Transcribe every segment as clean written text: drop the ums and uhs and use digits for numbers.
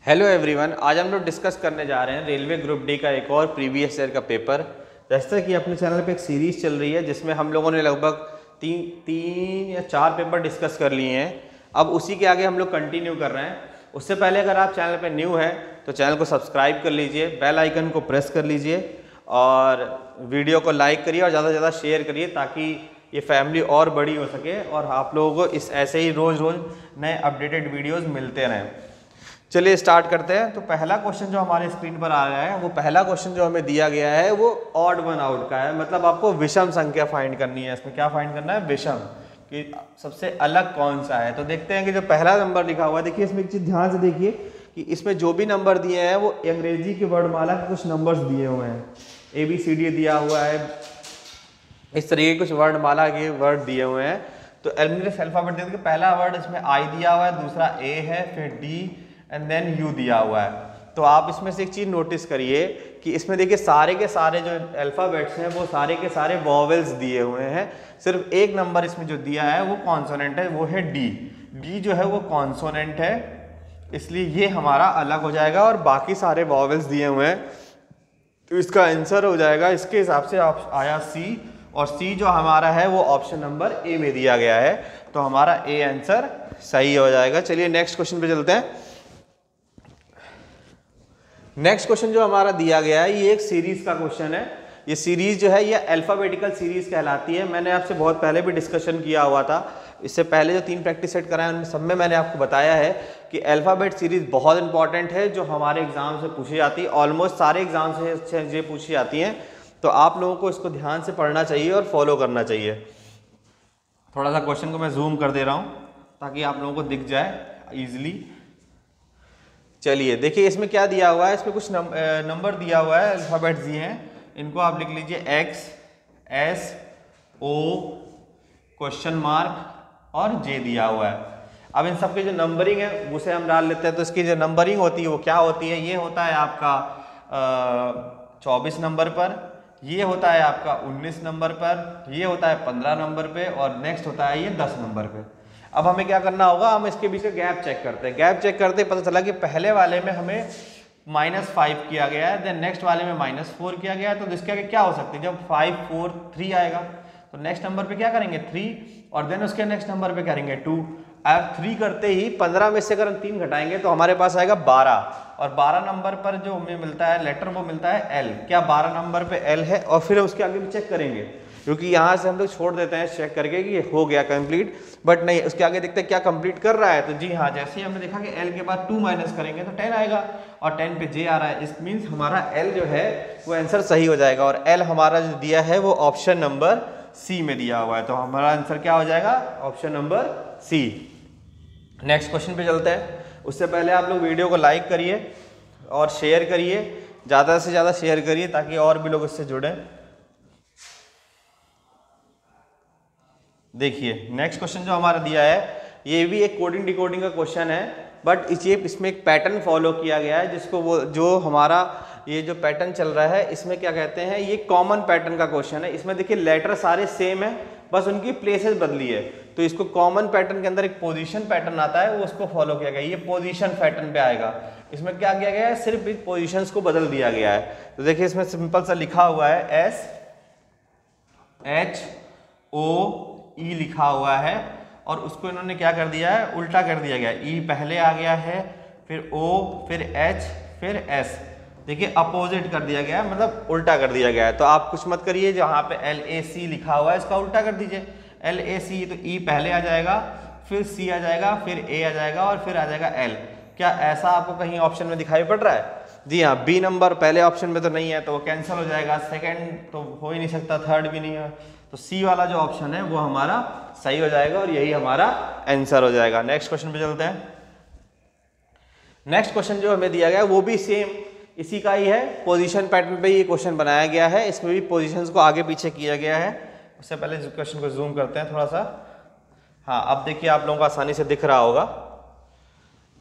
Hello everyone, आज हम लोग डिस्कस करने जा रहे हैं रेलवे ग्रुप डी का एक और प्रीवियस ईयर का पेपर। जैसे कि अपने चैनल पे एक सीरीज़ चल रही है जिसमें हम लोगों ने लगभग तीन या चार पेपर डिस्कस कर लिए हैं। अब उसी के आगे हम लोग कंटिन्यू कर रहे हैं। उससे पहले अगर आप चैनल पे न्यू हैं तो चैनल को सब्सक्राइब कर लीजिए, बेल आइकन को प्रेस कर लीजिए और वीडियो को लाइक करिए और ज़्यादा से ज़्यादा शेयर करिए ताकि ये फैमिली और बड़ी हो सके और आप लोगों को इस ऐसे ही रोज़ रोज़ नए अपडेटेड वीडियोज़ मिलते रहें। चलिए स्टार्ट करते हैं। तो पहला क्वेश्चन जो हमारे स्क्रीन पर आ रहा है, वो पहला क्वेश्चन जो हमें दिया गया है वो ऑड वन आउट का है। मतलब आपको विषम संख्या फाइंड करनी है। इसमें क्या फाइंड करना है? विषम, कि सबसे अलग कौन सा है। तो देखते हैं कि जो पहला नंबर लिखा हुआ है, देखिए इसमें एक चीज़ ध्यान से देखिए कि इसमें जो भी नंबर दिए हैं वो अंग्रेजी की वर्णमाला के कुछ नंबर्स दिए हुए हैं। ABCD दिया हुआ है, इस तरीके के कुछ वर्णमाला के वर्ड दिए हुए हैं। तो अल्फाबेट देखिए, पहला वर्ड इसमें I दिया हुआ है, दूसरा A है, फिर D एंड देन U दिया हुआ है। तो आप इसमें से एक चीज़ नोटिस करिए कि इसमें देखिए सारे के सारे जो अल्फ़ाबेट्स हैं वो सारे के सारे वॉवेल्स दिए हुए हैं। सिर्फ एक नंबर इसमें जो दिया है वो कॉन्सोनेंट है, वो है D। D जो है वो कॉन्सोनेंट है, इसलिए ये हमारा अलग हो जाएगा और बाकी सारे वॉवेल्स दिए हुए हैं। तो इसका आंसर हो जाएगा, इसके हिसाब से आया C, और C जो हमारा है वो ऑप्शन नंबर A में दिया गया है। तो हमारा A आंसर सही हो जाएगा। चलिए नेक्स्ट क्वेश्चन पे चलते हैं। नेक्स्ट क्वेश्चन जो हमारा दिया गया है ये एक सीरीज का क्वेश्चन है। ये सीरीज जो है ये अल्फाबेटिकल सीरीज कहलाती है। मैंने आपसे बहुत पहले भी डिस्कशन किया हुआ था। इससे पहले जो 3 प्रैक्टिस सेट कराए उनमें सब में मैंने आपको बताया है कि अल्फाबेट सीरीज बहुत इंपॉर्टेंट है, जो हमारे एग्जाम से पूछी जाती है। ऑलमोस्ट सारे एग्जाम से ये पूछी जाती हैं। तो आप लोगों को इसको ध्यान से पढ़ना चाहिए और फॉलो करना चाहिए। थोड़ा सा क्वेश्चन को मैं जूम कर दे रहा हूँ ताकि आप लोगों को दिख जाए ईजिली। चलिए देखिए इसमें क्या दिया हुआ है। इसमें कुछ नंबर दिया हुआ है, अल्फाबेट्स दिए हैं। इनको आप लिख लीजिए X, S, O, question mark और J दिया हुआ है। अब इन सब की जो नंबरिंग है उसे हम डाल लेते हैं। तो इसकी जो नंबरिंग होती है वो क्या होती है? ये होता है आपका 24 नंबर पर, ये होता है आपका 19 नंबर पर, ये होता है 15 नंबर पे और नेक्स्ट होता है ये 10 नंबर पे। अब हमें क्या करना होगा, हम इसके बीच का गैप चेक करते हैं। गैप चेक करते पता चला कि पहले वाले में हमें -5 किया गया है, देन नेक्स्ट वाले में -4 किया गया है। तो इसके आगे क्या हो सकती है? जब 5, 4, 3 आएगा तो नेक्स्ट नंबर पे क्या करेंगे? 3, और देन उसके नेक्स्ट नंबर पे करेंगे 2। अब 3 करते ही 15 में से अगर हम 3 घटाएंगे तो हमारे पास आएगा 12, और 12 नंबर पर जो हमें मिलता है लेटर वो मिलता है L। क्या 12 नंबर पे L है? और फिर उसके आगे भी चेक करेंगे, क्योंकि यहाँ से हम लोग छोड़ देते हैं चेक करके कि ये हो गया कंप्लीट, बट नहीं, उसके आगे देखते हैं क्या कंप्लीट कर रहा है। तो जी हाँ, जैसे ही हमने देखा कि L के बाद 2 माइनस करेंगे तो 10 आएगा, और 10 पे J आ रहा है। इस मीन्स हमारा L जो है वो आंसर सही हो जाएगा, और L हमारा जो दिया है वो ऑप्शन नंबर C में दिया हुआ है। तो हमारा आंसर क्या हो जाएगा? Option number C। Next question पे चलते हैं। उससे पहले आप लोग वीडियो को लाइक करिए और शेयर करिए, ज़्यादा से ज़्यादा शेयर करिए ताकि और भी लोग इससे जुड़ें। देखिए नेक्स्ट क्वेश्चन जो हमारा दिया है ये भी एक कोडिंग डिकोडिंग का क्वेश्चन है, बट इसमें एक पैटर्न फॉलो किया गया है, जिसको वो जो हमारा ये जो पैटर्न चल रहा है इसमें क्या कहते हैं, ये कॉमन पैटर्न का क्वेश्चन है। इसमें देखिए लेटर सारे सेम है, बस उनकी प्लेसेस बदली है। तो इसको कॉमन पैटर्न के अंदर एक पोजीशन पैटर्न आता है, वो उसको फॉलो किया गया। ये पोजीशन पैटर्न पे आएगा। इसमें क्या किया गया है? सिर्फ एक पोजीशंस को बदल दिया गया है। तो देखिए इसमें सिंपल सा लिखा हुआ है SHOE लिखा हुआ है, और उसको इन्होंने क्या कर दिया है? उल्टा कर दिया गया। E पहले आ गया है, फिर O, फिर H, फिर S। देखिए अपोजिट कर दिया गया है, मतलब उल्टा कर दिया गया है। तो आप कुछ मत करिए, जहाँ पे LAC लिखा हुआ है इसका उल्टा कर दीजिए। LAC, तो E पहले आ जाएगा, फिर C आ जाएगा, फिर A आ जाएगा और फिर आ जाएगा L। क्या ऐसा आपको कहीं ऑप्शन में दिखाई पड़ रहा है? जी हाँ, B नंबर पहले ऑप्शन में तो नहीं है, तो वो कैंसिल हो जाएगा। सेकंड तो हो ही नहीं सकता, थर्ड भी नहीं है, तो C वाला जो ऑप्शन है वो हमारा सही हो जाएगा और यही हमारा आंसर हो जाएगा। नेक्स्ट क्वेश्चन पे चलते हैं। नेक्स्ट क्वेश्चन जो हमें दिया गया है वो भी सेम इसी का ही है, पोजीशन पैटर्न पे ये क्वेश्चन बनाया गया है। इसमें भी पोजीशंस को आगे पीछे किया गया है। उससे पहले क्वेश्चन को जूम करते हैं थोड़ा सा। हाँ, अब देखिए आप लोगों को आसानी से दिख रहा होगा।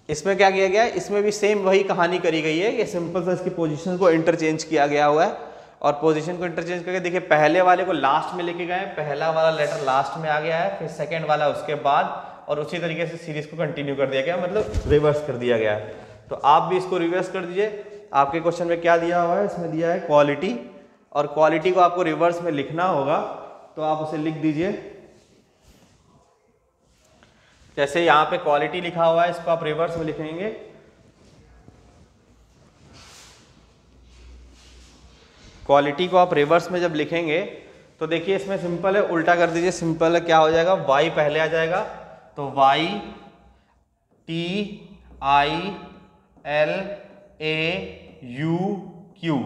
इसमें क्या किया गया है? इसमें भी सेम वही कहानी करी गई है कि सिंपल सा इसकी पोजीशन को इंटरचेंज किया गया हुआ है, और पोजीशन को इंटरचेंज करके देखिए पहले वाले को लास्ट में लेके गए, पहला वाला लेटर लास्ट में आ गया है, फिर सेकंड वाला उसके बाद, और उसी तरीके से सीरीज को कंटिन्यू कर दिया गया, मतलब रिवर्स कर दिया गया है। तो आप भी इसको रिवर्स कर दीजिए। आपके क्वेश्चन में क्या दिया हुआ है, इसमें दिया है क्वालिटी, और क्वालिटी को आपको रिवर्स में लिखना होगा, तो आप उसे लिख दीजिए। जैसे यहाँ पे क्वालिटी लिखा हुआ है, इसको आप रिवर्स में लिखेंगे, क्वालिटी को आप रिवर्स में जब लिखेंगे तो देखिए इसमें सिंपल है, उल्टा कर दीजिए। सिंपल है, क्या हो जाएगा, y पहले आ जाएगा, तो y t i l a u q,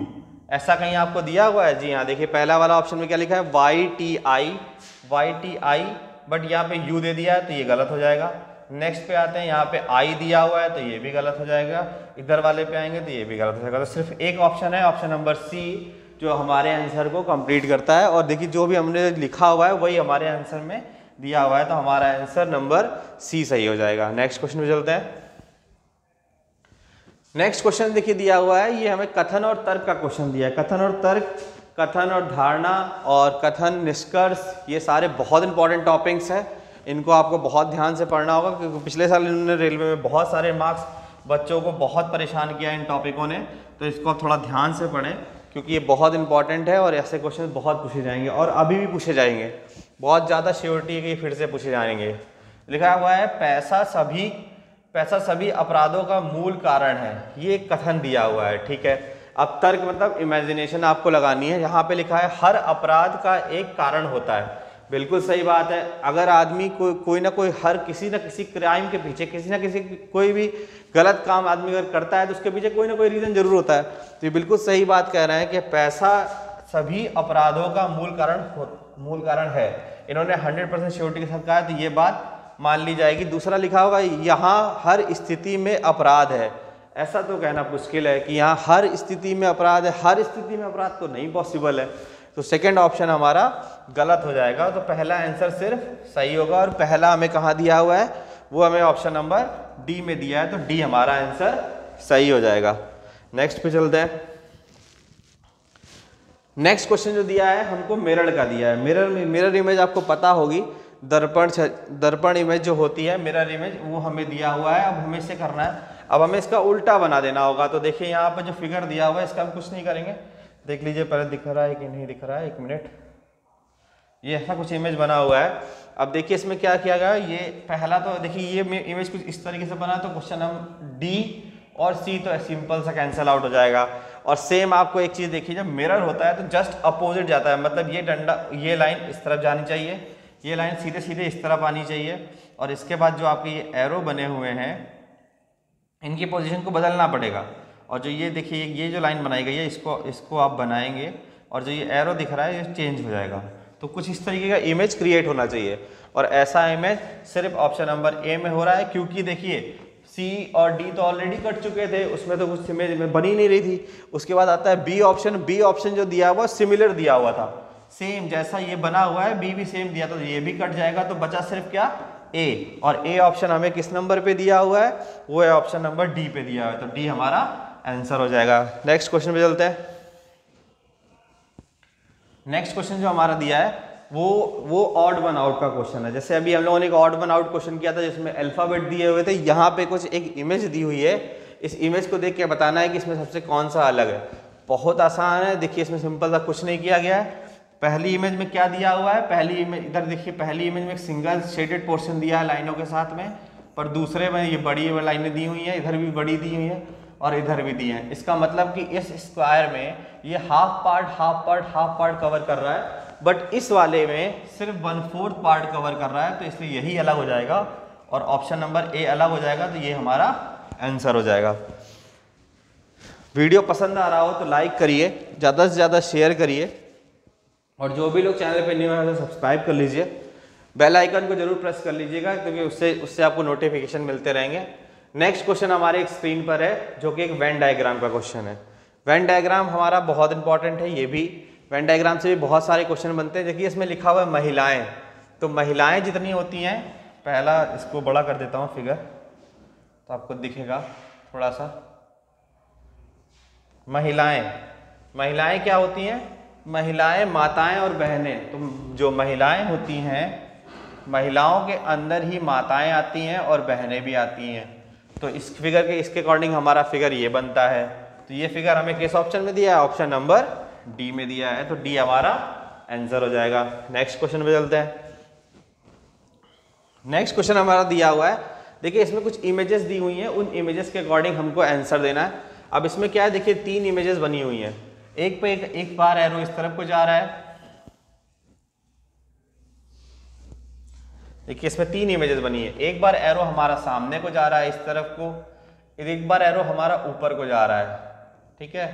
ऐसा कहीं आपको दिया हुआ है? जी हाँ, देखिए पहला वाला ऑप्शन में क्या लिखा है, y t i, बट यहाँ पे u दे दिया है तो ये गलत हो जाएगा। नेक्स्ट पे आते हैं, यहाँ पे i दिया हुआ है तो ये भी गलत हो जाएगा। इधर वाले पे आएंगे तो ये भी गलत हो जाएगा। तो सिर्फ एक ऑप्शन है, ऑप्शन नंबर सी, जो हमारे आंसर को कंप्लीट करता है। और देखिए जो भी हमने लिखा हुआ है वही हमारे आंसर में दिया हुआ है, तो हमारा आंसर नंबर सी सही हो जाएगा। नेक्स्ट क्वेश्चन पे चलते हैं। नेक्स्ट क्वेश्चन देखिए दिया हुआ है, ये हमें कथन और तर्क का क्वेश्चन दिया है। कथन और तर्क, कथन और धारणा और कथन निष्कर्ष, ये सारे बहुत इंपॉर्टेंट टॉपिक्स हैं। इनको आपको बहुत ध्यान से पढ़ना होगा, क्योंकि पिछले साल इन्होंने रेलवे में बहुत सारे मार्क्स, बच्चों को बहुत परेशान किया इन टॉपिकों ने। तो इसको आप थोड़ा ध्यान से पढ़ें, क्योंकि ये बहुत इंपॉर्टेंट है और ऐसे क्वेश्चन बहुत पूछे जाएंगे और अभी भी पूछे जाएंगे। बहुत ज़्यादा श्योरिटी है कि फिर से पूछे जाएंगे। लिखा हुआ है पैसा सभी अपराधों का मूल कारण है, ये कथन दिया हुआ है, ठीक है। अब तर्क मतलब इमेजिनेशन आपको लगानी है। यहाँ पे लिखा है हर अपराध का एक कारण होता है, बिल्कुल सही बात है। अगर आदमी कोई ना कोई, हर किसी न किसी क्राइम के पीछे, किसी न किसी कोई भी गलत काम आदमी अगर करता है तो उसके पीछे कोई ना कोई रीज़न जरूर होता है। तो ये बिल्कुल सही बात कह रहे हैं कि पैसा सभी अपराधों का मूल कारण है। इन्होंने 100% श्योरिटी के साथ कहा है, तो ये बात मान ली जाएगी। दूसरा लिखा होगा यहाँ हर स्थिति में अपराध है, ऐसा तो कहना मुश्किल है कि यहाँ हर स्थिति में अपराध है। हर स्थिति में अपराध तो नहीं पॉसिबल है, तो सेकंड ऑप्शन हमारा गलत हो जाएगा। तो पहला आंसर सिर्फ सही होगा, और पहला हमें कहाँ दिया हुआ है, वो हमें ऑप्शन नंबर डी में दिया है, तो डी हमारा आंसर सही हो जाएगा। नेक्स्ट पे चलते हैं। नेक्स्ट क्वेश्चन जो दिया है हमको मिरर का दिया है। मिरर इमेज आपको पता होगी, दर्पण इमेज जो होती है, मिरर इमेज, वो हमें दिया हुआ है। अब हमें इसे करना है, अब हमें इसका उल्टा बना देना होगा। तो देखिए यहाँ पर जो फिगर दिया हुआ है, इसका हम कुछ नहीं करेंगे, देख लीजिए पहले दिख रहा है कि नहीं दिख रहा है, एक मिनट। ये ऐसा कुछ इमेज बना हुआ है। अब देखिए इसमें क्या किया गया, ये पहला तो देखिए ये इमेज कुछ इस तरीके से बना, तो क्वेश्चन हम डी और सी तो सिंपल सा कैंसिल आउट हो जाएगा। और सेम आपको एक चीज़ देखिए, जब मिरर होता है तो जस्ट अपोजिट जाता है, मतलब ये डंडा, ये लाइन इस तरफ जानी चाहिए, ये लाइन सीधे सीधे इस तरफ आनी चाहिए, और इसके बाद जो आपके ये एरो बने हुए हैं इनकी पोजीशन को बदलना पड़ेगा। और जो ये देखिए ये जो लाइन बनाई गई है, इसको आप बनाएंगे, और जो ये एरो दिख रहा है ये चेंज हो जाएगा। तो कुछ इस तरीके का इमेज क्रिएट होना चाहिए, और ऐसा इमेज सिर्फ ऑप्शन नंबर ए में हो रहा है, क्योंकि देखिए सी और डी तो ऑलरेडी कट चुके थे, उसमें तो कुछ इमेज में बनी नहीं रही थी। उसके बाद आता है बी ऑप्शन। बी ऑप्शन जो दिया हुआ सिमिलर दिया हुआ था, सेम जैसा ये बना हुआ है, बी भी सेम दिया, तो ये भी कट जाएगा। तो बचा सिर्फ क्या, ए। और ए ऑप्शन हमें किस नंबर पे दिया हुआ है, वो है ऑप्शन नंबर डी पे दिया हुआ है, तो डी हमारा आंसर हो जाएगा। नेक्स्ट क्वेश्चन पे चलते हैं। नेक्स्ट क्वेश्चन जो हमारा दिया है वो ऑड वन आउट का क्वेश्चन है। जैसे अभी हम लोगों ने एक ऑड वन आउट क्वेश्चन किया था जिसमें अल्फाबेट दिए हुए थे, यहाँ पे कुछ एक इमेज दी हुई है। इस इमेज को देख के बताना है कि इसमें सबसे कौन सा अलग है। बहुत आसान है, देखिए इसमें सिंपल सा कुछ नहीं किया गया है। पहली इमेज में क्या दिया हुआ है, पहली इमेज इधर देखिए, पहली इमेज में एक सिंगल शेडेड पोर्शन दिया है लाइनों के साथ में, पर दूसरे में ये बड़ी लाइनें दी हुई हैं, इधर भी बड़ी दी हुई है और इधर भी दी है। इसका मतलब कि इस स्क्वायर में ये हाफ पार्ट कवर कर रहा है, बट इस वाले में सिर्फ 1/4 पार्ट कवर कर रहा है, तो इसलिए यही अलग हो जाएगा और ऑप्शन नंबर ए अलग हो जाएगा। तो ये हमारा आंसर हो जाएगा। वीडियो पसंद आ रहा हो तो लाइक करिए, ज़्यादा से ज़्यादा शेयर करिए, और जो भी लोग चैनल पे न्यू है उसे सब्सक्राइब कर लीजिए। बेल आइकन को जरूर प्रेस कर लीजिएगा, क्योंकि उससे आपको नोटिफिकेशन मिलते रहेंगे। नेक्स्ट क्वेश्चन हमारे एक स्क्रीन पर है, जो कि एक वेन डायग्राम का क्वेश्चन है। वेन डायग्राम हमारा बहुत इंपॉर्टेंट है। ये भी वेन डायग्राम से भी बहुत सारे क्वेश्चन बनते हैं। देखिए इसमें लिखा हुआ है महिलाएं, तो महिलाएं जितनी होती हैं, पहला इसको बड़ा कर देता हूँ फिगर, तो आपको दिखेगा थोड़ा सा। महिलाएं क्या होती हैं, महिलाएं माताएं और बहनें। तो जो महिलाएं होती हैं, महिलाओं के अंदर ही माताएं आती हैं और बहनें भी आती हैं। तो इस फिगर के इसके अकॉर्डिंग हमारा फिगर ये बनता है। तो ये फिगर हमें किस ऑप्शन में दिया है? ऑप्शन नंबर डी में दिया है, तो डी हमारा आंसर हो जाएगा। नेक्स्ट क्वेश्चन पे चलते हैं। नेक्स्ट क्वेश्चन हमारा दिया हुआ है, देखिए इसमें कुछ इमेजेस दी हुई हैं, उन इमेजेस के अकॉर्डिंग हमको आंसर देना है। अब इसमें क्या है, देखिए 3 इमेजेस बनी हुई हैं, एक पे एक बार एरो इस तरफ को जा रहा है। देखिए इसमें 3 इमेजेस बनी है, एक बार एरो हमारा सामने को जा रहा है इस तरफ को, एक बार एरो हमारा ऊपर को जा रहा है, ठीक है,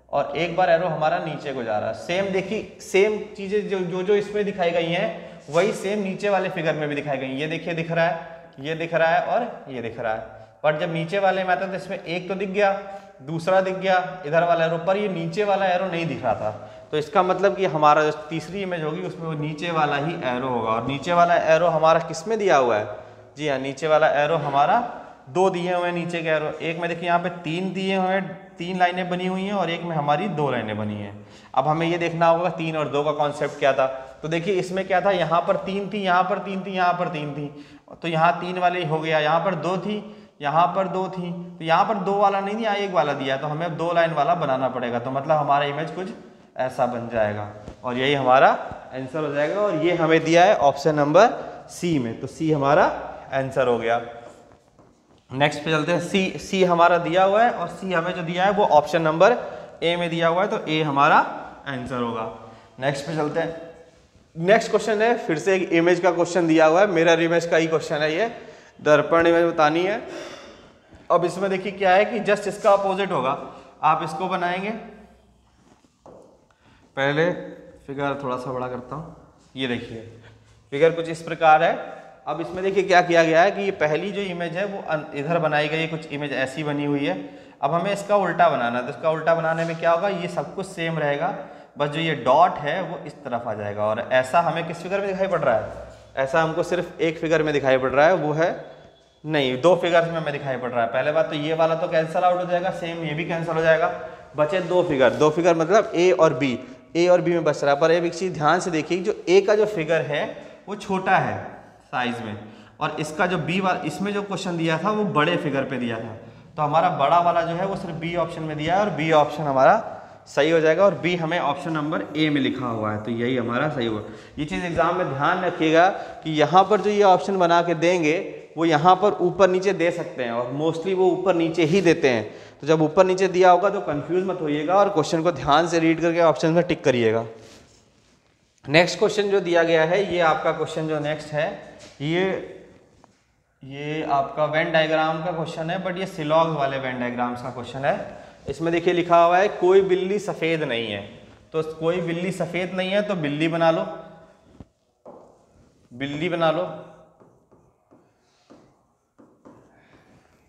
और एक बार एरो हमारा नीचे को जा रहा है। सेम देखिए, सेम चीजें जो इसमें दिखाई गई हैं वही सेम नीचे वाले फिगर में भी दिखाई गई। ये देखिए दिख रहा है, ये दिख रहा है और ये दिख रहा है, पर जब नीचे वाले में आता तो इसमें एक तो दिख गया, दूसरा दिख गया इधर वाला एरो, पर ये नीचे वाला एरो नहीं दिख रहा था। तो इसका मतलब कि हमारा जो तीसरी इमेज होगी उसमें वो नीचे वाला ही एरो होगा। और नीचे वाला एरो हमारा किस में दिया हुआ है? जी हाँ, नीचे वाला एरो हमारा 2 दिए हुए हैं नीचे के एरो। एक में देखिए यहाँ पे 3 दिए हुए हैं, 3 लाइनें बनी हुई हैं, और एक में हमारी 2 लाइनें बनी हैं। अब हमें ये देखना होगा 3 और 2 का कॉन्सेप्ट क्या था। तो देखिए इसमें क्या था, यहाँ पर 3 थी, यहाँ पर 3 थी, यहाँ पर 3 थी, तो यहाँ 3 वाली हो गया, यहाँ पर 2 थी, यहाँ पर 2 थी, तो यहाँ पर 2 वाला नहीं, यहाँ 1 वाला दिया है, तो हमें अब 2 लाइन वाला बनाना पड़ेगा। तो मतलब हमारा इमेज कुछ ऐसा बन जाएगा और यही हमारा आंसर हो जाएगा। और ये हमें दिया है ऑप्शन नंबर सी में, तो सी हमारा आंसर हो गया। नेक्स्ट पे चलते हैं। सी हमारा दिया हुआ है और सी हमें जो दिया है वो ऑप्शन नंबर ए में दिया हुआ है, तो ए हमारा आंसर होगा। नेक्स्ट पे चलते हैं। नेक्स्ट क्वेश्चन है, फिर से एक इमेज का क्वेश्चन दिया हुआ है, मिरर इमेज का ही क्वेश्चन है, ये दर्पण इमेज बतानी है। अब इसमें देखिए क्या है कि जस्ट इसका अपोजिट होगा। आप इसको बनाएंगे, पहले फिगर थोड़ा सा बड़ा करता हूँ, ये देखिए फिगर कुछ इस प्रकार है। अब इसमें देखिए क्या किया गया है कि ये पहली जो इमेज है वो इधर बनाई गई है, कुछ इमेज ऐसी बनी हुई है। अब हमें इसका उल्टा बनाना है, तो इसका उल्टा बनाने में क्या होगा, ये सब कुछ सेम रहेगा, बस जो ये डॉट है वो इस तरफ आ जाएगा। और ऐसा हमें किस फिगर में दिखाई पड़ रहा है? ऐसा हमको सिर्फ एक फिगर में दिखाई पड़ रहा है, वो है नहीं, 2 फिगर्स में हमें दिखाई पड़ रहा है। पहले बात तो ये वाला तो कैंसिल आउट हो जाएगा, सेम ये भी कैंसिल हो जाएगा, बचे 2 फिगर। 2 फिगर मतलब ए और बी, ए और बी में बच रहा है। पर एक चीज़ ध्यान से देखिए, जो ए का जो फिगर है वो छोटा है साइज में, और इसका जो बी वाला, इसमें जो क्वेश्चन दिया था वो बड़े फिगर पे दिया था। तो हमारा बड़ा वाला जो है वो सिर्फ बी ऑप्शन में दिया है, और बी ऑप्शन हमारा सही हो जाएगा। और बी हमें ऑप्शन नंबर ए में लिखा हुआ है, तो यही हमारा सही होगा। ये चीज़ एग्जाम में ध्यान रखिएगा कि यहाँ पर जो ये ऑप्शन बना के देंगे वो यहाँ पर ऊपर नीचे दे सकते हैं, और मोस्टली वो ऊपर नीचे ही देते हैं। तो जब ऊपर नीचे दिया होगा तो कंफ्यूज मत होइएगा, और क्वेश्चन को ध्यान से रीड करके ऑप्शन में टिक करिएगा। नेक्स्ट क्वेश्चन जो दिया गया है, ये आपका क्वेश्चन जो नेक्स्ट है, ये आपका वेन डायग्राम का क्वेश्चन है, बट ये सिलॉग्स वाले वेन डायग्राम्स का क्वेश्चन है। इसमें देखिए लिखा हुआ है कोई बिल्ली सफ़ेद नहीं है। तो कोई बिल्ली सफ़ेद नहीं है तो बिल्ली बना लो, बिल्ली बना लो,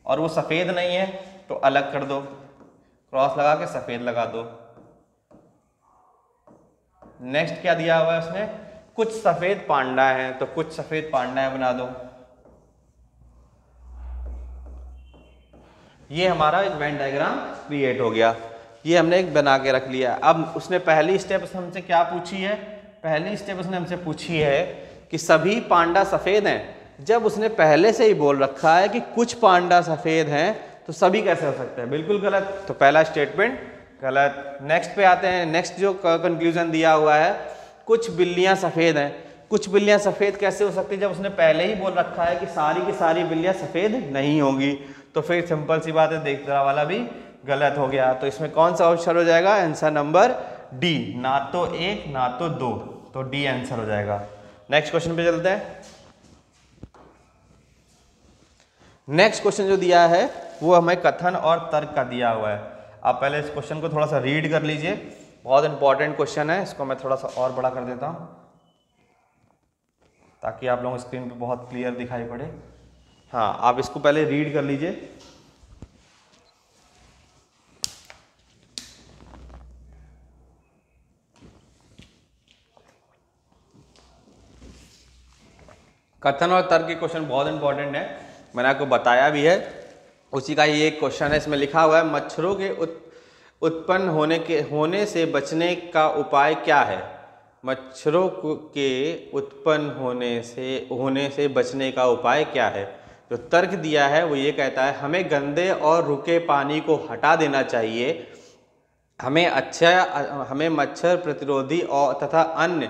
और वो सफ़ेद नहीं है तो अलग कर दो, क्रॉस लगा के सफ़ेद लगा दो। नेक्स्ट क्या दिया हुआ है उसने, कुछ सफ़ेद पांडा है, तो कुछ सफ़ेद पांडा बना दो। ये हमारा एक वेन डायग्राम क्रिएट हो गया, ये हमने एक बना के रख लिया। अब उसने पहली स्टेप हमसे क्या पूछी है, पहली स्टेप उसने हमसे पूछी है कि सभी पांडा सफ़ेद हैं। जब उसने पहले से ही बोल रखा है कि कुछ पांडा सफ़ेद हैं, तो सभी कैसे हो सकते हैं? बिल्कुल गलत, तो पहला स्टेटमेंट गलत। नेक्स्ट पे आते हैं। नेक्स्ट जो कंक्लूजन दिया हुआ है, कुछ बिल्लियाँ सफ़ेद हैं। कुछ बिल्लियाँ सफ़ेद कैसे हो सकती है, जब उसने पहले ही बोल रखा है कि सारी की सारी बिल्लियाँ सफ़ेद नहीं होंगी। तो फिर सिंपल सी बात है, देखने वाला भी गलत हो गया। तो इसमें कौन सा ऑप्शन हो जाएगा? आंसर नंबर डी, ना तो 1 ना तो 2, तो डी आंसर हो जाएगा। नेक्स्ट क्वेश्चन पे चलते हैं। नेक्स्ट क्वेश्चन जो दिया है वो हमें कथन और तर्क का दिया हुआ है। आप पहले इस क्वेश्चन को थोड़ा सा रीड कर लीजिए, बहुत इंपॉर्टेंट क्वेश्चन है। इसको मैं थोड़ा सा और बड़ा कर देता हूँ ताकि आप लोगों को स्क्रीन पे बहुत क्लियर दिखाई पड़े। हाँ, आप इसको पहले रीड कर लीजिए। कथन और तर्क के क्वेश्चन बहुत इंपॉर्टेंट है, मैंने आपको बताया भी है। उसी का ये एक क्वेश्चन है, इसमें लिखा हुआ है मच्छरों के उत्पन्न होने से बचने का उपाय क्या है? मच्छरों के उत्पन्न होने से बचने का उपाय क्या है? जो तर्क दिया है वो ये कहता है हमें गंदे और रुके पानी को हटा देना चाहिए, हमें मच्छर प्रतिरोधी और तथा अन्य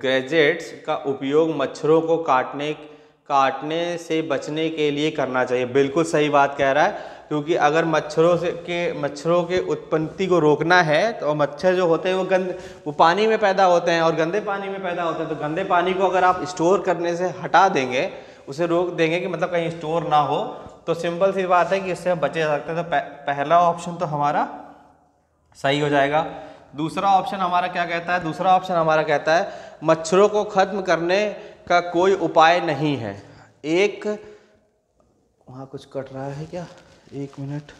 गैजेट्स का उपयोग मच्छरों को काटने से बचने के लिए करना चाहिए। बिल्कुल सही बात कह रहा है, क्योंकि अगर मच्छरों के उत्पत्ति को रोकना है तो मच्छर जो होते हैं वो पानी में पैदा होते हैं और गंदे पानी में पैदा होते हैं। तो गंदे पानी को अगर आप स्टोर करने से हटा देंगे, उसे रोक देंगे कि मतलब कहीं स्टोर ना हो, तो सिंपल सी बात है कि इससे हम बचे जा सकते हैं। तो पहला ऑप्शन तो हमारा सही हो जाएगा। दूसरा ऑप्शन हमारा क्या कहता है? दूसरा ऑप्शन हमारा कहता है मच्छरों को खत्म करने का कोई उपाय नहीं है। वहाँ कुछ कट रहा है क्या? 1 मिनट।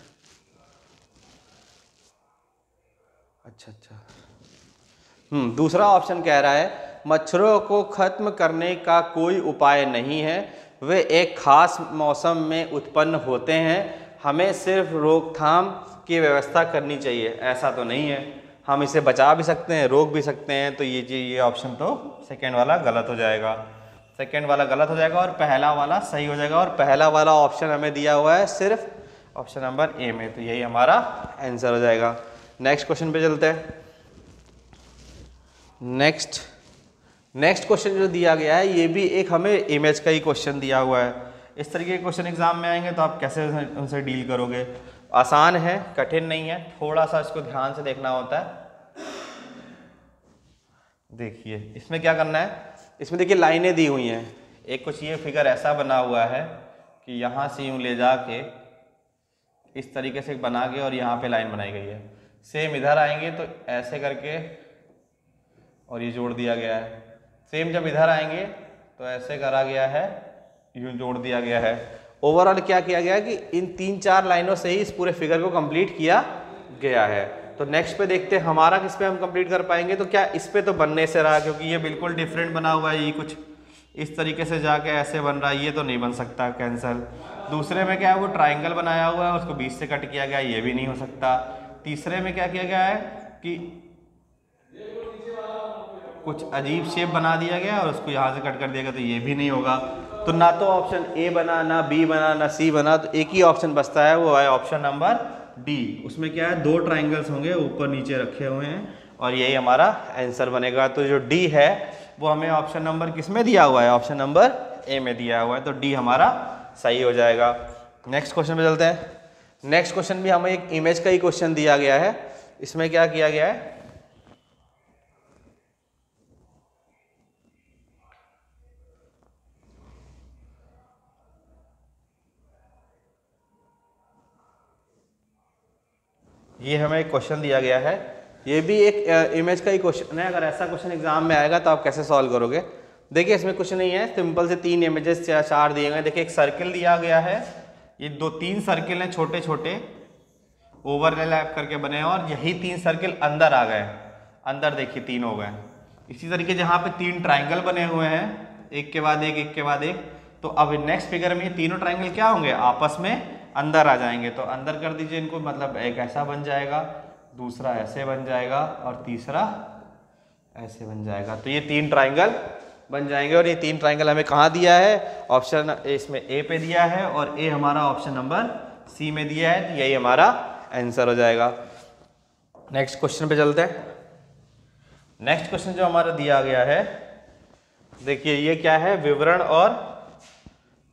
अच्छा। दूसरा ऑप्शन कह रहा है मच्छरों को खत्म करने का कोई उपाय नहीं है, वे एक खास मौसम में उत्पन्न होते हैं, हमें सिर्फ रोकथाम की व्यवस्था करनी चाहिए। ऐसा तो नहीं है, हम इसे बचा भी सकते हैं, रोक भी सकते हैं। तो ये ऑप्शन तो सेकेंड वाला गलत हो जाएगा, सेकेंड वाला गलत हो जाएगा और पहला वाला सही हो जाएगा। और पहला वाला ऑप्शन हमें दिया हुआ है सिर्फ ऑप्शन नंबर ए में, तो यही हमारा आंसर हो जाएगा। नेक्स्ट क्वेश्चन पे चलते हैं। नेक्स्ट क्वेश्चन जो दिया गया है ये भी एक हमें इमेज का ही क्वेश्चन दिया हुआ है। इस तरीके के क्वेश्चन एग्जाम में आएंगे तो आप कैसे उनसे डील करोगे? आसान है, कठिन नहीं है, थोड़ा सा इसको ध्यान से देखना होता है। देखिए इसमें क्या करना है, इसमें देखिए लाइनें दी हुई हैं। एक कुछ ये फिगर ऐसा बना हुआ है कि यहाँ से यूँ ले जाके इस तरीके से बना के और यहाँ पे लाइन बनाई गई है। सेम इधर आएंगे तो ऐसे करके और ये जोड़ दिया गया है। सेम जब इधर आएंगे तो ऐसे करा गया है, यूँ जोड़ दिया गया है। ओवरऑल क्या किया गया है कि इन 3-4 लाइनों से ही इस पूरे फिगर को कंप्लीट किया गया है। तो नेक्स्ट पे देखते हैं हमारा किस पे हम कंप्लीट कर पाएंगे। तो क्या इस पे तो बनने से रहा, क्योंकि ये बिल्कुल डिफरेंट बना हुआ है, ये कुछ इस तरीके से जाके ऐसे बन रहा है, ये तो नहीं बन सकता, कैंसल। दूसरे में क्या है, वो ट्राइंगल बनाया हुआ है, उसको बीच से कट किया गया, ये भी नहीं हो सकता। तीसरे में क्या किया गया है कि कुछ अजीब शेप बना दिया गया और उसको यहाँ से कट कर दिया गया, तो ये भी नहीं होगा। तो ना तो ऑप्शन ए बना, ना बी बना, ना सी बना, तो एक ही ऑप्शन बचता है, वो है ऑप्शन नंबर डी। उसमें क्या है, 2 ट्राइंगल्स होंगे ऊपर नीचे रखे हुए हैं और यही हमारा आंसर बनेगा। तो जो डी है वो हमें ऑप्शन नंबर किस में दिया हुआ है? ऑप्शन नंबर ए में दिया हुआ है, तो डी हमारा सही हो जाएगा। नेक्स्ट क्वेश्चन पे चलते हैं। नेक्स्ट क्वेश्चन भी हमें एक इमेज का ही क्वेश्चन दिया गया है। इसमें क्या किया गया है, ये हमें एक क्वेश्चन दिया गया है, ये भी एक इमेज का ही क्वेश्चन है। अगर ऐसा क्वेश्चन एग्जाम में आएगा तो आप कैसे सॉल्व करोगे? देखिए इसमें कुछ नहीं है, सिंपल से 3 इमेजेस 4 दिए गए। देखिए एक सर्किल दिया गया है, ये 2-3 सर्किल हैं छोटे छोटे ओवरलैप करके बने हैं और यही 3 सर्किल अंदर आ गए, अंदर देखिए 3 हो गए। इसी तरीके जहाँ पे 3 ट्राइंगल बने हुए हैं, एक के बाद एक, एक के बाद एक, तो अब नेक्स्ट फिगर में ये तीनों ट्राइंगल क्या होंगे, आपस में अंदर आ जाएंगे। तो अंदर कर दीजिए इनको, मतलब एक ऐसा बन जाएगा, दूसरा ऐसे बन जाएगा और तीसरा ऐसे बन जाएगा। तो ये 3 ट्राइंगल बन जाएंगे और ये 3 ट्राइंगल हमें कहाँ दिया है? ऑप्शन इसमें ए पे दिया है और ए हमारा ऑप्शन नंबर सी में दिया है, तो यही हमारा आंसर हो जाएगा। नेक्स्ट क्वेश्चन पे चलते हैं। नेक्स्ट क्वेश्चन जो हमारा दिया गया है, देखिए ये क्या है, विवरण और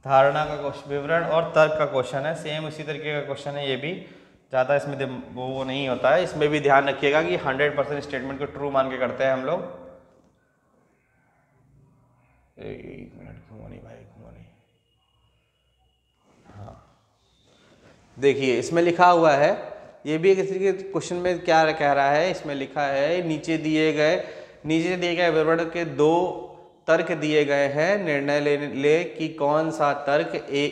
धारणा का क्वेश्चन, विवरण और तर्क का क्वेश्चन है। सेम इसी तरीके का क्वेश्चन है, ये भी ज़्यादा इसमें वो नहीं होता है। इसमें भी ध्यान रखिएगा कि 100% स्टेटमेंट को ट्रू मान के करते हैं हम लोग। 1 मिनट, घूमो नहीं भाई, घूमो नहीं। हाँ देखिए इसमें लिखा हुआ है, ये भी किसी के क्वेश्चन में क्या कह रहा है, इसमें लिखा है नीचे दिए गए विवरण के 2 तर्क दिए गए हैं, निर्णय ले कि कौन सा तर्क ए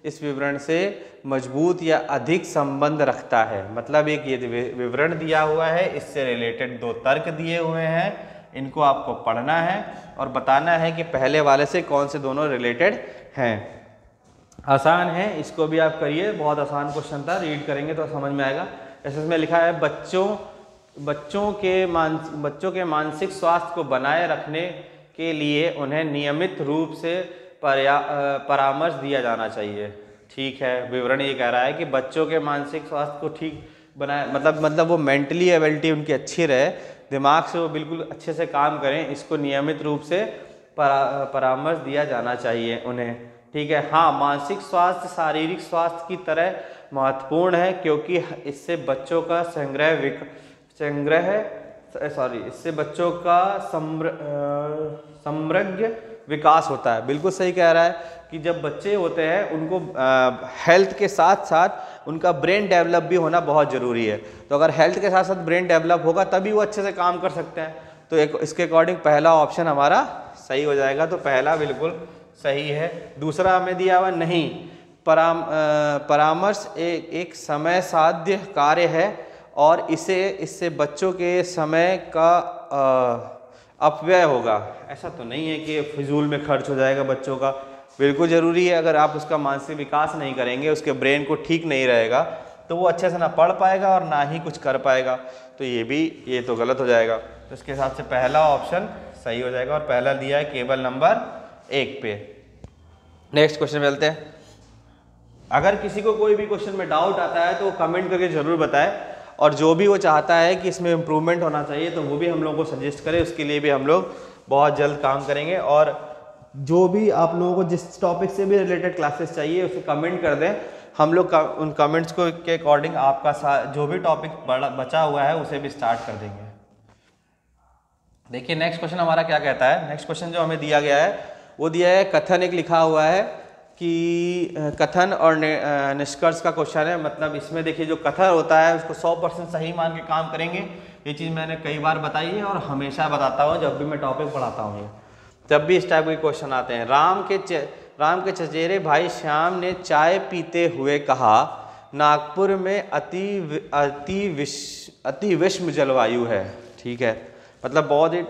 इस विवरण से मजबूत या अधिक संबंध रखता है। मतलब एक ये विवरण दिया हुआ है, इससे रिलेटेड 2 तर्क दिए हुए हैं, इनको आपको पढ़ना है और बताना है कि पहले वाले से कौन से दोनों रिलेटेड हैं। आसान है, इसको भी आप करिए, बहुत आसान क्वेश्चन था, रीड करेंगे तो समझ में आएगा। जैसे इसमें लिखा है बच्चों के मानसिक स्वास्थ्य को बनाए रखने के लिए उन्हें नियमित रूप से परामर्श दिया जाना चाहिए। ठीक है, विवरण ये कह रहा है कि बच्चों के मानसिक स्वास्थ्य को ठीक बनाए, मतलब वो मेंटली एबिलिटी उनकी अच्छी रहे, दिमाग से वो बिल्कुल अच्छे से काम करें, इसको नियमित रूप से परामर्श दिया जाना चाहिए उन्हें। ठीक है, हाँ, मानसिक स्वास्थ्य शारीरिक स्वास्थ्य की तरह महत्वपूर्ण है, क्योंकि इससे बच्चों का इससे बच्चों का समग्र विकास होता है। बिल्कुल सही कह रहा है कि जब बच्चे होते हैं उनको हेल्थ के साथ साथ उनका ब्रेन डेवलप भी होना बहुत ज़रूरी है। तो अगर हेल्थ के साथ साथ ब्रेन डेवलप होगा तभी वो अच्छे से काम कर सकते हैं। तो इसके अकॉर्डिंग पहला ऑप्शन हमारा सही हो जाएगा। तो पहला बिल्कुल सही है। दूसरा हमें दिया हुआ नहीं, परामर्श एक समय साध्य कार्य है और इससे बच्चों के समय का अपव्यय होगा। ऐसा तो नहीं है कि फिजूल में खर्च हो जाएगा बच्चों का, बिल्कुल ज़रूरी है। अगर आप उसका मानसिक विकास नहीं करेंगे, उसके ब्रेन को ठीक नहीं रहेगा, तो वो अच्छे से ना पढ़ पाएगा और ना ही कुछ कर पाएगा। तो ये तो गलत हो जाएगा। तो इसके हिसाब से पहला ऑप्शन सही हो जाएगा और पहला दिया है केवल नंबर 1 पे। नेक्स्ट क्वेश्चन में चलते हैं। अगर किसी को कोई भी क्वेश्चन में डाउट आता है तो वो कमेंट करके ज़रूर बताए, और जो भी वो चाहता है कि इसमें इम्प्रूवमेंट होना चाहिए तो वो भी हम लोगों को सजेस्ट करें। उसके लिए भी हम लोग बहुत जल्द काम करेंगे। और जो भी आप लोगों को जिस टॉपिक से भी रिलेटेड क्लासेस चाहिए उसे कमेंट कर दें। हम लोग उन कमेंट्स को के अकॉर्डिंग आपका जो भी टॉपिक बचा हुआ है उसे भी स्टार्ट कर देंगे। देखिए नेक्स्ट क्वेश्चन हमारा क्या कहता है। नेक्स्ट क्वेश्चन जो हमें दिया गया है वो दिया है कथन। एक लिखा हुआ है कि कथन और निष्कर्ष का क्वेश्चन है। मतलब इसमें देखिए जो कथन होता है उसको 100% सही मान के काम करेंगे। ये चीज़ मैंने कई बार बताई है और हमेशा बताता हूँ जब भी मैं टॉपिक पढ़ाता हूँ। जब भी इस टाइप के क्वेश्चन आते हैं, राम के चचेरे भाई श्याम ने चाय पीते हुए कहा, नागपुर में अति विषम जलवायु है। ठीक है, मतलब बहुत ही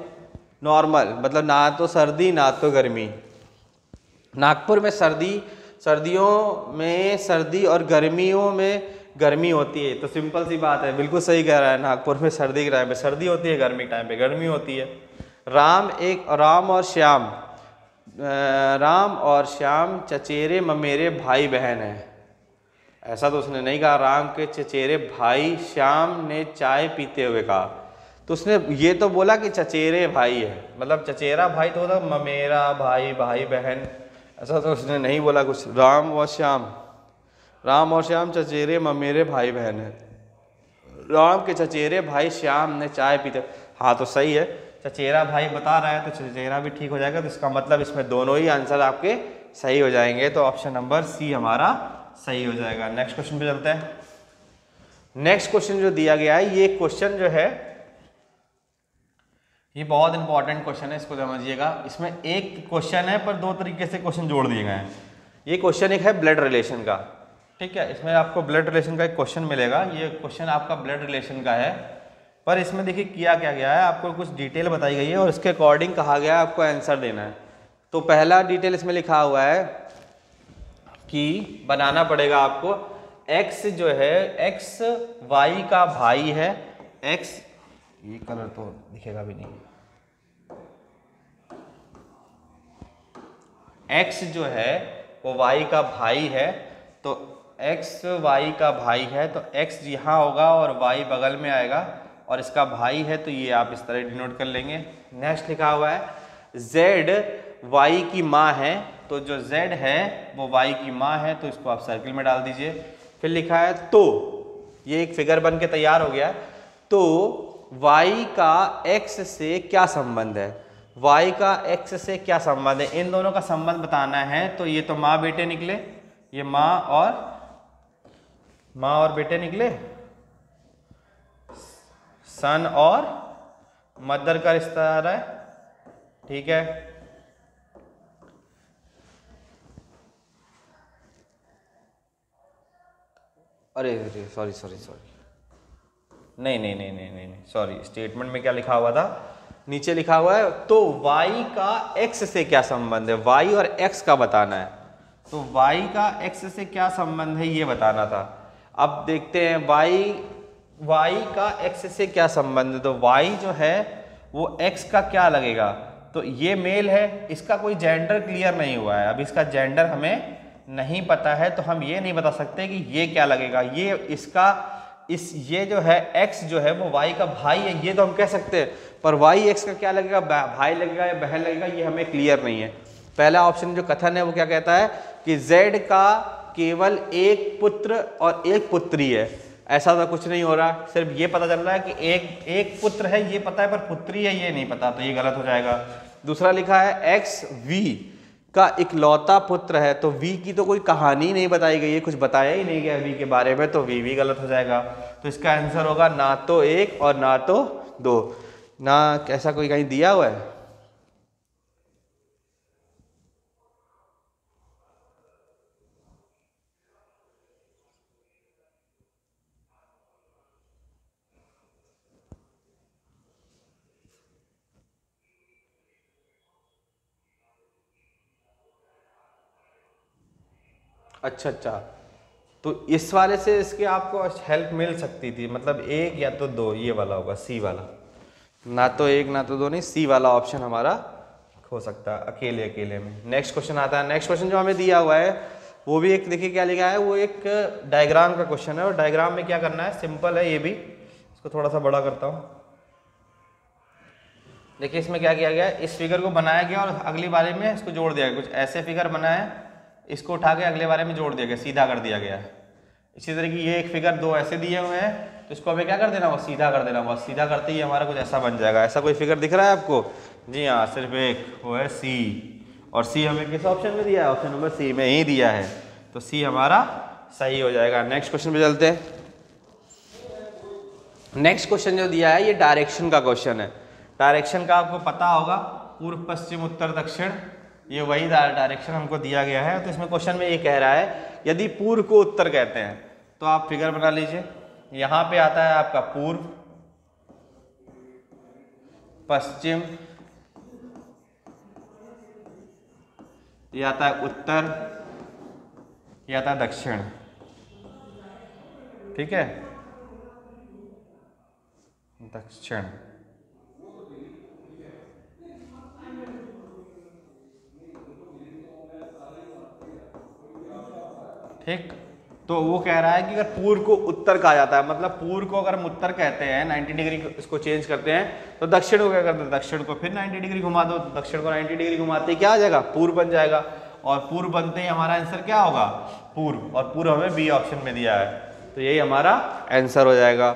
नॉर्मल, मतलब ना तो सर्दी ना तो गर्मी। नागपुर में सर्दियों में सर्दी और गर्मियों में गर्मी होती है। तो सिंपल सी बात है, बिल्कुल सही कह रहा है। नागपुर में सर्दी के टाइम पे सर्दी होती है, गर्मी टाइम पे गर्मी होती है। राम और श्याम चचेरे ममेरे भाई बहन हैं। ऐसा तो उसने नहीं कहा। राम के चचेरे भाई श्याम ने चाय पीते हुए कहा, तो उसने ये तो बोला कि चचेरे भाई है, मतलब चचेरा भाई तो होता ममेरा भाई, भाई बहन। ऐसा तो उसने नहीं बोला कुछ। राम और श्याम चचेरे ममेरे भाई बहन है। राम के चचेरे भाई श्याम ने चाय पीते, हाँ तो सही है। चचेरा भाई बता रहा है तो चचेरा भी ठीक हो जाएगा। तो इसका मतलब इसमें दोनों ही आंसर आपके सही हो जाएंगे। तो ऑप्शन नंबर सी हमारा सही हो जाएगा। नेक्स्ट क्वेश्चन पे चलते हैं। नेक्स्ट क्वेश्चन जो दिया गया है, ये क्वेश्चन जो है ये बहुत इंपॉर्टेंट क्वेश्चन है, इसको समझिएगा। इसमें एक क्वेश्चन है पर दो तरीके से क्वेश्चन जोड़ दिए गए हैं। ये क्वेश्चन एक है ब्लड रिलेशन का। ठीक है, इसमें आपको ब्लड रिलेशन का एक क्वेश्चन मिलेगा। ये क्वेश्चन आपका ब्लड रिलेशन का है, पर इसमें देखिए किया क्या गया है, आपको कुछ डिटेल बताई गई है और उसके अकॉर्डिंग कहा गया है आपको आंसर देना है। तो पहला डिटेल इसमें लिखा हुआ है कि बनाना पड़ेगा आपको। x जो है x y का भाई है। x, ये कलर तो दिखेगा भी नहीं। x जो है वो y का भाई है। तो x y का भाई है तो x यहाँ होगा और y बगल में आएगा और इसका भाई है, तो ये आप इस तरह डिनोट कर लेंगे। नेक्स्ट लिखा हुआ है z y की माँ है। तो जो z है वो y की माँ है, तो इसको आप सर्किल में डाल दीजिए। फिर लिखा है तो, ये एक फिगर बन के तैयार हो गया। तो y का x से क्या संबंध है, y का x से क्या संबंध है, इन दोनों का संबंध बताना है। तो ये तो माँ बेटे निकले, ये माँ और बेटे निकले, सन और मदर का रिश्ता आ रहा है। ठीक है, अरे सॉरी नहीं सॉरी, स्टेटमेंट में क्या लिखा हुआ था, नीचे लिखा हुआ है तो y का x से क्या संबंध है, y और x का बताना है। तो y का x से क्या संबंध है ये बताना था। अब देखते हैं y का x से क्या संबंध है। तो y जो है वो x का क्या लगेगा, तो ये मेल है, इसका कोई जेंडर क्लियर नहीं हुआ है, अब इसका जेंडर हमें नहीं पता है, तो हम ये नहीं बता सकते कि ये क्या लगेगा। ये इसका ये जो है x जो है वो y का भाई है, ये तो हम कह सकते हैं, पर y x का क्या लगेगा, भाई लगेगा या बहन लगेगा, ये हमें क्लियर नहीं है। पहला ऑप्शन जो कथन है वो क्या कहता है कि z का केवल एक पुत्र और एक पुत्री है। ऐसा तो कुछ नहीं हो रहा, सिर्फ ये पता चल रहा है कि एक पुत्र है ये पता है, पर पुत्री है ये नहीं पता, तो ये गलत हो जाएगा। दूसरा लिखा है x v का इकलौता पुत्र है, तो v की तो कोई कहानी नहीं बताई गई है, कुछ बताया ही नहीं गया v के बारे में, तो v भी गलत हो जाएगा। तो इसका आंसर होगा ना तो 1 और ना तो 2, ना ऐसा कोई कहीं दिया हुआ है। अच्छा, तो इस वाले से इसके आपको हेल्प मिल सकती थी, मतलब 1 या तो 2, ये वाला होगा सी वाला, ना तो 1 ना तो 2 नहीं, सी वाला ऑप्शन हमारा हो सकता है अकेले में। नेक्स्ट क्वेश्चन आता है। नेक्स्ट क्वेश्चन जो हमें दिया हुआ है वो भी एक, देखिए क्या लिखा है, वो एक डायग्राम का क्वेश्चन है, और डायग्राम में क्या करना है, सिंपल है ये भी, इसको थोड़ा सा बड़ा करता हूँ। देखिए इसमें क्या किया गया है, इस फिगर को बनाया गया और अगली बारे में इसको जोड़ दिया गया, कुछ ऐसे फिगर बनाया, इसको उठा के अगले बारे में जोड़ दिया गया, सीधा कर दिया गया है। इसी तरह की ये एक फिगर 2 ऐसे दिए हुए हैं, तो इसको हमें क्या कर देना होगा, सीधा कर देना होगा। सीधा करते ही हमारा कुछ ऐसा बन जाएगा। ऐसा कोई फिगर दिख रहा है आपको? जी हाँ, सिर्फ एक, वो है सी, और सी हमें किस ऑप्शन में दिया है, ऑप्शन नंबर सी में ही दिया है, तो सी हमारा सही हो जाएगा। नेक्स्ट क्वेश्चन पे चलते हैं। नेक्स्ट क्वेश्चन जो दिया है ये डायरेक्शन का क्वेश्चन है। डायरेक्शन का आपको पता होगा, पूर्व पश्चिम उत्तर दक्षिण, ये वही डायरेक्शन हमको दिया गया है। तो इसमें क्वेश्चन में ये कह रहा है यदि पूर्व को उत्तर कहते हैं, तो आप फिगर बना लीजिए। यहाँ पे आता है आपका पूर्व, पश्चिम, ये आता है उत्तर, ये आता है दक्षिण, ठीक है, दक्षिण। ठीक, तो वो कह रहा है कि अगर पूर्व को उत्तर कहा जाता है, मतलब पूर्व को अगर हम उत्तर कहते हैं, 90 डिग्री इसको चेंज करते हैं, तो दक्षिण को क्या करते हैं, दक्षिण को फिर 90 डिग्री घुमा दो, दक्षिण को 90 डिग्री घुमाते ही क्या आ जाएगा, पूर्व बन जाएगा। और पूर्व बनते ही हमारा आंसर क्या होगा, पूर्व, और पूर्व हमें बी ऑप्शन में दिया है, तो यही हमारा आंसर हो जाएगा।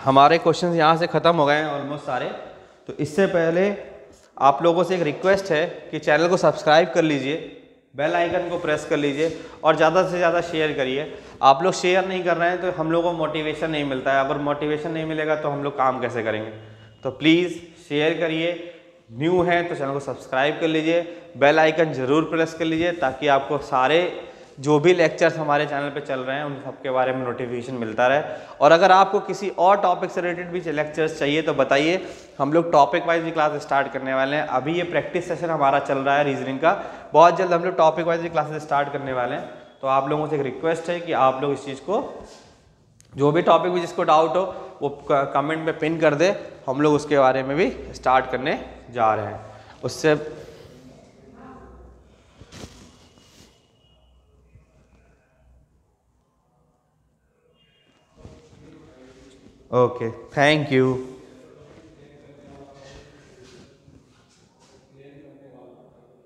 हमारे क्वेश्चन यहाँ से खत्म हो गए हैं ऑलमोस्ट सारे। तो इससे पहले आप लोगों से एक रिक्वेस्ट है कि चैनल को सब्सक्राइब कर लीजिए, बेल आइकन को प्रेस कर लीजिए, और ज़्यादा से ज़्यादा शेयर करिए। आप लोग शेयर नहीं कर रहे हैं तो हम लोगों को मोटिवेशन नहीं मिलता है, अगर मोटिवेशन नहीं मिलेगा तो हम लोग काम कैसे करेंगे। तो प्लीज़ शेयर करिए, न्यू है तो चैनल को सब्सक्राइब कर लीजिए, बेल आइकन ज़रूर प्रेस कर लीजिए, ताकि आपको सारे जो भी लेक्चर्स हमारे चैनल पे चल रहे हैं उन सब के बारे में नोटिफिकेशन मिलता रहे। और अगर आपको किसी और टॉपिक से रिलेटेड भी लेक्चर्स चाहिए तो बताइए, हम लोग टॉपिक वाइज भी क्लास स्टार्ट करने वाले हैं। अभी ये प्रैक्टिस सेशन हमारा चल रहा है रीजनिंग का, बहुत जल्द हम लोग टॉपिक वाइज भी क्लासेस स्टार्ट करने वाले हैं। तो आप लोगों से एक रिक्वेस्ट है कि आप लोग इस चीज़ को, जो भी टॉपिक में जिसको डाउट हो वो कमेंट में पिन कर दे, हम लोग उसके बारे में भी स्टार्ट करने जा रहे हैं। उससे ओके, थैंक यू।